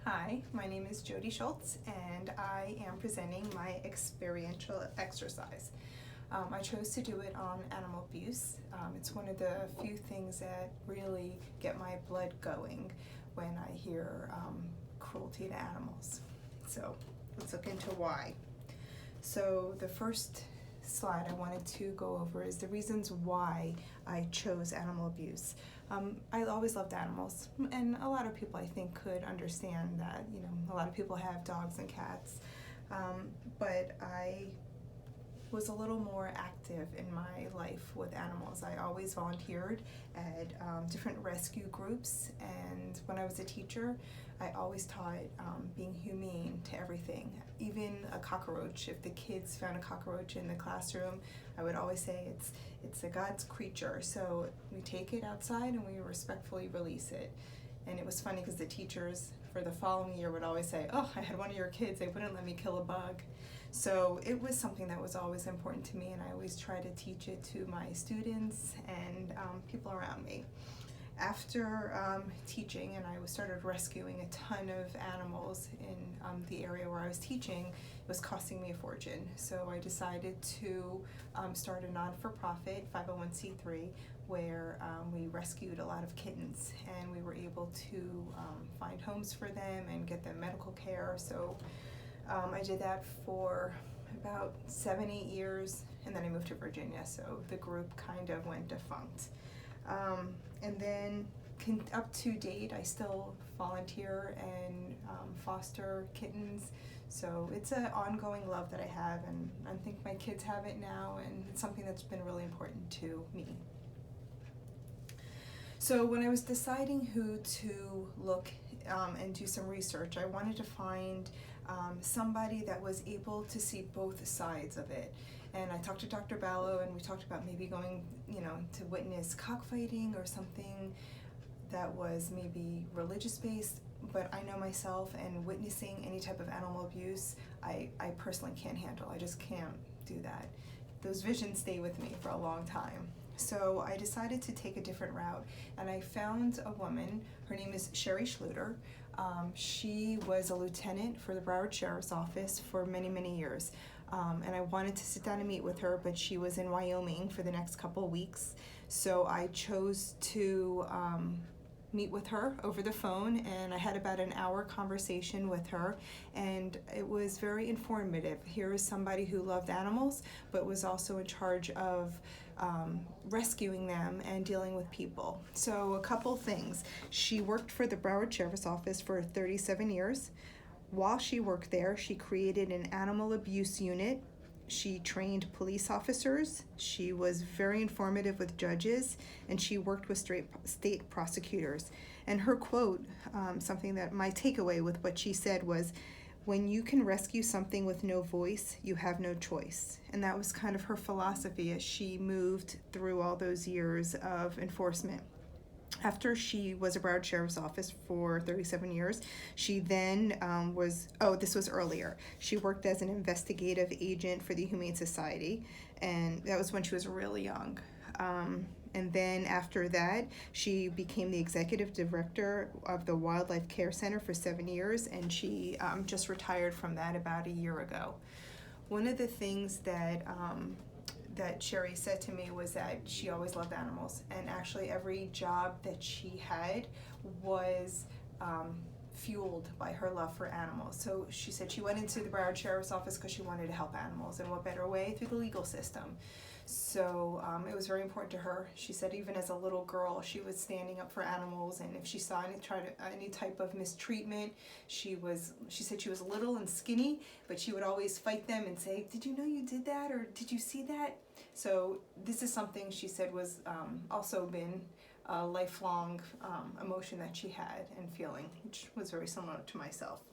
Hi, my name is Jody Schultz and I am presenting my experiential exercise. I chose to do it on animal abuse. It's one of the few things that really get my blood going when I hear cruelty to animals. So let's look into why. So the first slide I wanted to go over is the reasons why I chose animal abuse. I always loved animals, and a lot of people I think could understand that. A lot of people have dogs and cats, but I was a little more active in my life with animals. I always volunteered at different rescue groups, and when I was a teacher, I always taught being humane to everything, even a cockroach. If the kids found a cockroach in the classroom, I would always say it's a God's creature, so we take it outside and we respectfully release it. And it was funny because the teachers for the following year would always say, "Oh, I had one of your kids, they wouldn't let me kill a bug." So it was something that was always important to me, and I always try to teach it to my students and people around me. After teaching, and I started rescuing a ton of animals in the area where I was teaching, it was costing me a fortune. So I decided to start a non-for-profit 501c3 where we rescued a lot of kittens, and we were able to find homes for them and get them medical care. So I did that for about 7-8 years, and then I moved to Virginia, so the group kind of went defunct. And then up to date, I still volunteer and foster kittens. So it's an ongoing love that I have, and I think my kids have it now, and it's something that's been really important to me. So when I was deciding who to look and do some research, I wanted to find somebody that was able to see both sides of it. And I talked to Dr. Ballo, and we talked about maybe going, to witness cockfighting or something that was maybe religious-based. But I know myself, and witnessing any type of animal abuse, I personally can't handle. I just can't do that. Those visions stay with me for a long time. So I decided to take a different route, and I found a woman. Her name is Jody Schultz. She was a lieutenant for the Broward Sheriff's Office for many, many years. And I wanted to sit down and meet with her, but she was in Wyoming for the next couple of weeks. So I chose to meet with her over the phone, and I had about an hour conversation with her, and it was very informative. Here is somebody who loved animals, but was also in charge of rescuing them and dealing with people. So a couple things. She worked for the Broward Sheriff's Office for 37 years. While she worked there, she created an animal abuse unit. She trained police officers. She was very informative with judges, and she worked with state prosecutors. And her quote, something that my takeaway with what she said was, "When you can rescue something with no voice, you have no choice." And that was kind of her philosophy as she moved through all those years of enforcement. After she was a Broward Sheriff's Office for 37 years, she then this was earlier. She worked as an investigative agent for the Humane Society, and that was when she was really young. And then after that, she became the executive director of the Wildlife Care Center for 7 years, and she just retired from that about a year ago. One of the things that Sherry said to me was that she always loved animals, and actually every job that she had was fueled by her love for animals. So she said she went into the Broward Sheriff's Office because she wanted to help animals, and what better way? Through the legal system. So it was very important to her. She said even as a little girl, she was standing up for animals, and if she saw any type of mistreatment, she said she was little and skinny, but she would always fight them and say, "Did you know you did that?" or "Did you see that?" So this is something she said was also been a lifelong emotion that she had and feeling, which was very similar to myself.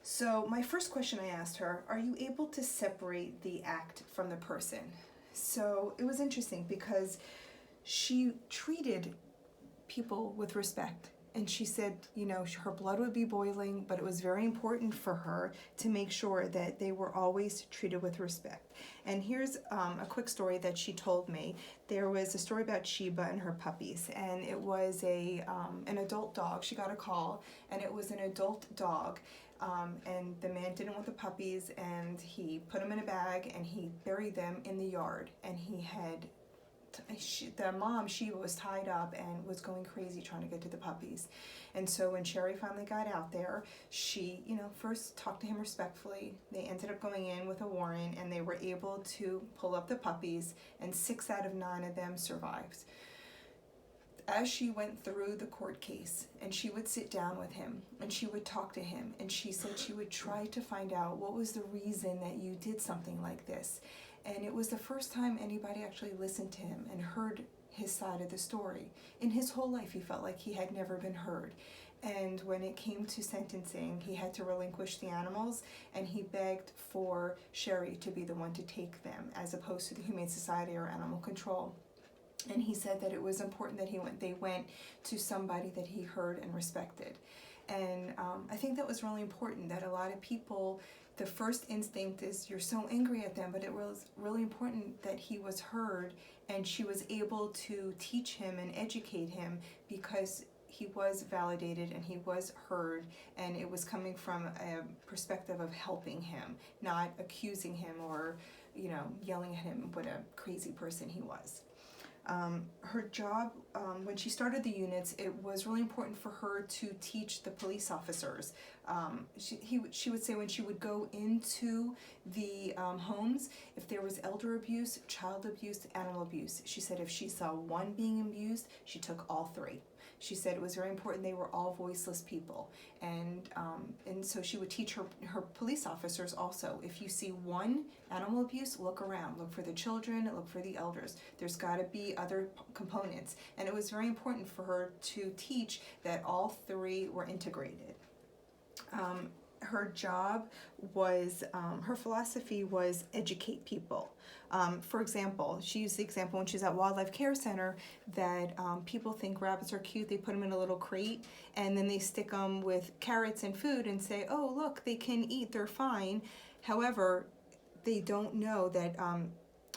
So my first question I asked her, are you able to separate the act from the person? So it was interesting because she treated people with respect, And she said, you know, her blood would be boiling, but it was very important for her to make sure that they were always treated with respect. And here's a quick story that she told me. There was a story about Sheba and her puppies, and it was an adult dog. She got a call, and it was an adult dog. And the man didn't want the puppies, and he put them in a bag, and he buried them in the yard. And he had the mom, Sheba, was tied up and was going crazy trying to get to the puppies. And so when Sherry finally got out there, she, you know, first talked to him respectfully. They ended up going in with a warrant, and they were able to pull up the puppies, and 6 out of 9 of them survived. As she went through the court case, and she would sit down with him, and she would talk to him, and she said she would try to find out what was the reason that you did something like this. And it was the first time anybody actually listened to him and heard his side of the story. In his whole life, he felt like he had never been heard. And when it came to sentencing, he had to relinquish the animals, and he begged for Sherry to be the one to take them, as opposed to the Humane Society or Animal Control. And he said that it was important that they went to somebody that he heard and respected. And I think that was really important, that a lot of people, the first instinct is you're so angry at them, but it was really important that he was heard, and she was able to teach him and educate him, because he was validated and he was heard, and it was coming from a perspective of helping him, not accusing him or, you know, yelling at him what a crazy person he was. Her job, when she started the units, it was really important for her to teach the police officers. She would say when she would go into the homes, if there was elder abuse, child abuse, animal abuse, she said if she saw one being abused, she took all 3. She said it was very important they were all voiceless people. And so she would teach her police officers also, if you see one animal abuse, look around. Look for the children, look for the elders. There's got to be other components. And it was very important for her to teach that all 3 were integrated. Her job was, her philosophy was educate people. For example, she used the example when she's at Wildlife Care Center that people think rabbits are cute. They put them in a little crate, and then they stick them with carrots and food and say, oh, look, they can eat, they're fine. However, they don't know that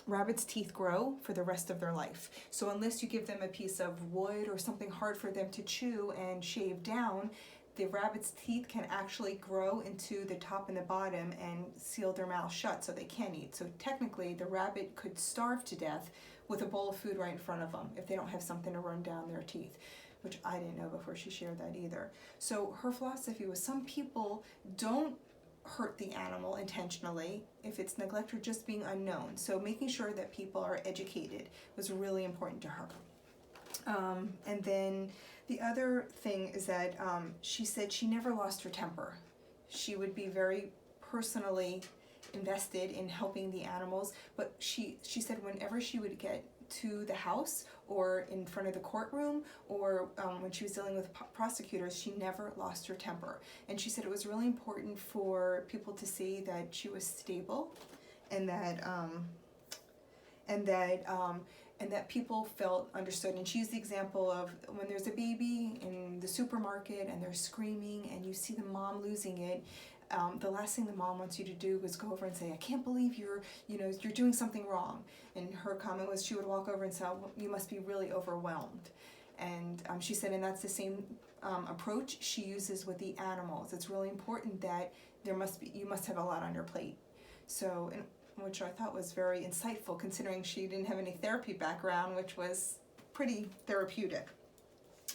rabbits' teeth grow for the rest of their life. So unless you give them a piece of wood or something hard for them to chew and shave down, the rabbit's teeth can actually grow into the top and the bottom and seal their mouth shut so they can't eat. So technically, the rabbit could starve to death with a bowl of food right in front of them if they don't have something to run down their teeth, which I didn't know before she shared that either. So her philosophy was some people don't hurt the animal intentionally if it's neglect or just being unknown. So making sure that people are educated was really important to her. And then the other thing is that she said she never lost her temper. She would be very personally invested in helping the animals, but she said whenever she would get to the house or in front of the courtroom or when she was dealing with prosecutors, she never lost her temper. And she said it was really important for people to see that she was stable, and that people felt understood. And she used the example of when there's a baby in the supermarket and they're screaming and you see the mom losing it, the last thing the mom wants you to do is go over and say, I can't believe you're doing something wrong. And her comment was she would walk over and say, well, you must be really overwhelmed. And she said, and that's the same approach she uses with the animals. It's really important that you must have a lot on your plate. So, which I thought was very insightful considering she didn't have any therapy background, which was pretty therapeutic.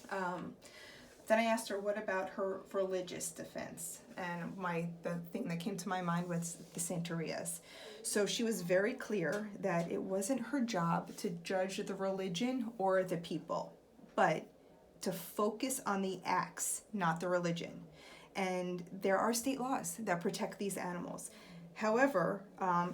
Then I asked her, what about her religious defense? And the thing that came to my mind was the Santerias. So she was very clear that it wasn't her job to judge the religion or the people, but to focus on the acts, not the religion. And there are state laws that protect these animals. However,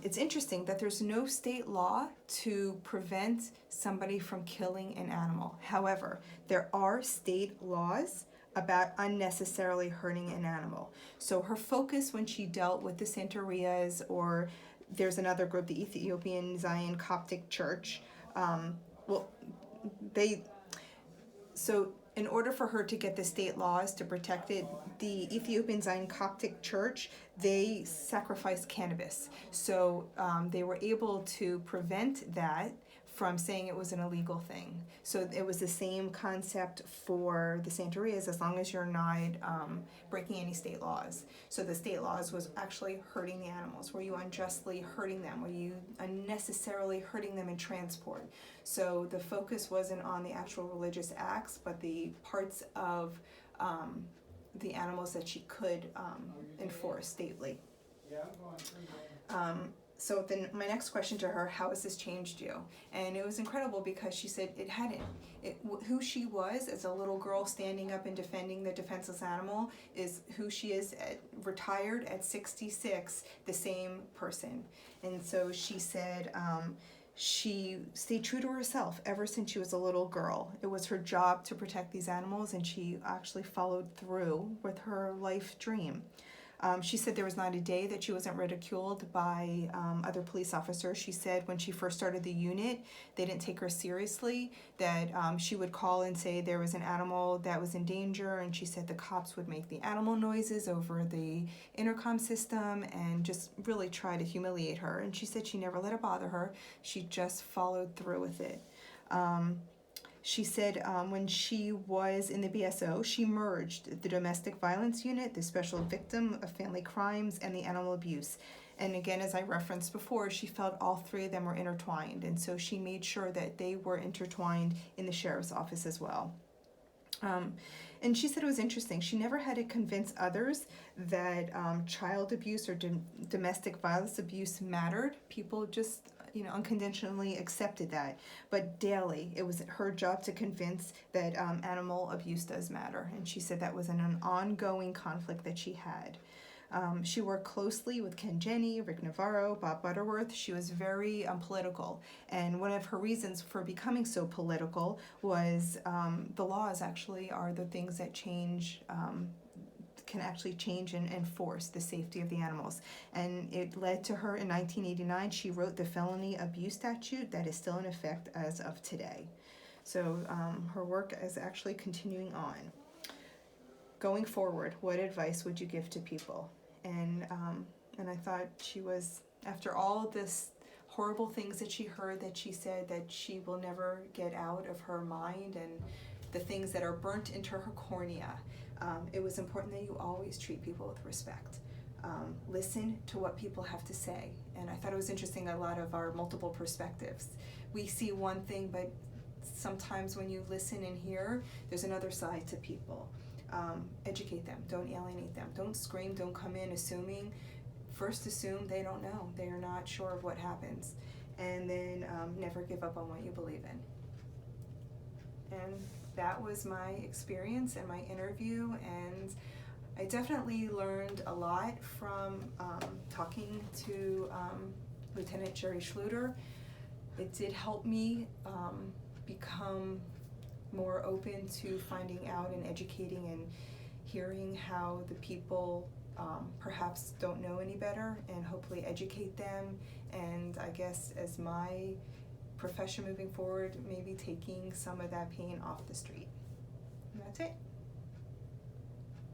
it's interesting that there's no state law to prevent somebody from killing an animal. However, there are state laws about unnecessarily hurting an animal. So her focus when she dealt with the Santerias, or there's another group, the Ethiopian Zion Coptic Church, in order for her to get the state laws to protect it, the Ethiopian Zion Coptic Church, they sacrificed cannabis. So they were able to prevent that from saying it was an illegal thing. So it was the same concept for the Santerias, as long as you're not breaking any state laws. So the state laws was actually hurting the animals. Were you unjustly hurting them? Were you unnecessarily hurting them in transport? So the focus wasn't on the actual religious acts, but the parts of the animals that she could enforce stately. So then my next question to her, how has this changed you? And it was incredible because she said it hadn't. Who she was as a little girl standing up and defending the defenseless animal is who she is retired at 66, the same person. And so she said she stayed true to herself ever since she was a little girl. It was her job to protect these animals, and she actually followed through with her life dream. She said there was not a day that she wasn't ridiculed by other police officers. She said when she first started the unit, they didn't take her seriously, that she would call and say there was an animal that was in danger, and she said the cops would make the animal noises over the intercom system and just really try to humiliate her. And she said she never let it bother her. She just followed through with it. She said when she was in the BSO, she merged the domestic violence unit, the special victim of family crimes, and the animal abuse. And again, as I referenced before, she felt all three of them were intertwined. And so she made sure that they were intertwined in the sheriff's office as well. And she said it was interesting. She never had to convince others that child abuse or domestic violence abuse mattered. People just unconditionally accepted that. But daily, it was her job to convince that animal abuse does matter. And she said that was an ongoing conflict that she had. She worked closely with Ken Jenny, Rick Navarro, Bob Butterworth. She was very political. And one of her reasons for becoming so political was the laws actually are the things that can actually change and enforce the safety of the animals. And it led to her in 1989, she wrote the felony abuse statute that is still in effect as of today. So her work is actually continuing on. Going forward, what advice would you give to people? And I thought she was, after all this horrible things that she heard, that she said that she will never get out of her mind, and the things that are burnt into her cornea. It was important that you always treat people with respect. Listen to what people have to say. And I thought it was interesting, a lot of our multiple perspectives. We see one thing, but sometimes when you listen and hear, there's another side to people. Educate them, don't alienate them. Don't scream, don't come in assuming. First assume they don't know. They are not sure of what happens. And then never give up on what you believe in. And that was my experience and my interview, and I definitely learned a lot from talking to Lieutenant Jody Schultz. It did help me become more open to finding out and educating and hearing how the people perhaps don't know any better, and hopefully educate them. And I guess as my profession moving forward, maybe taking some of that pain off the street. And that's it.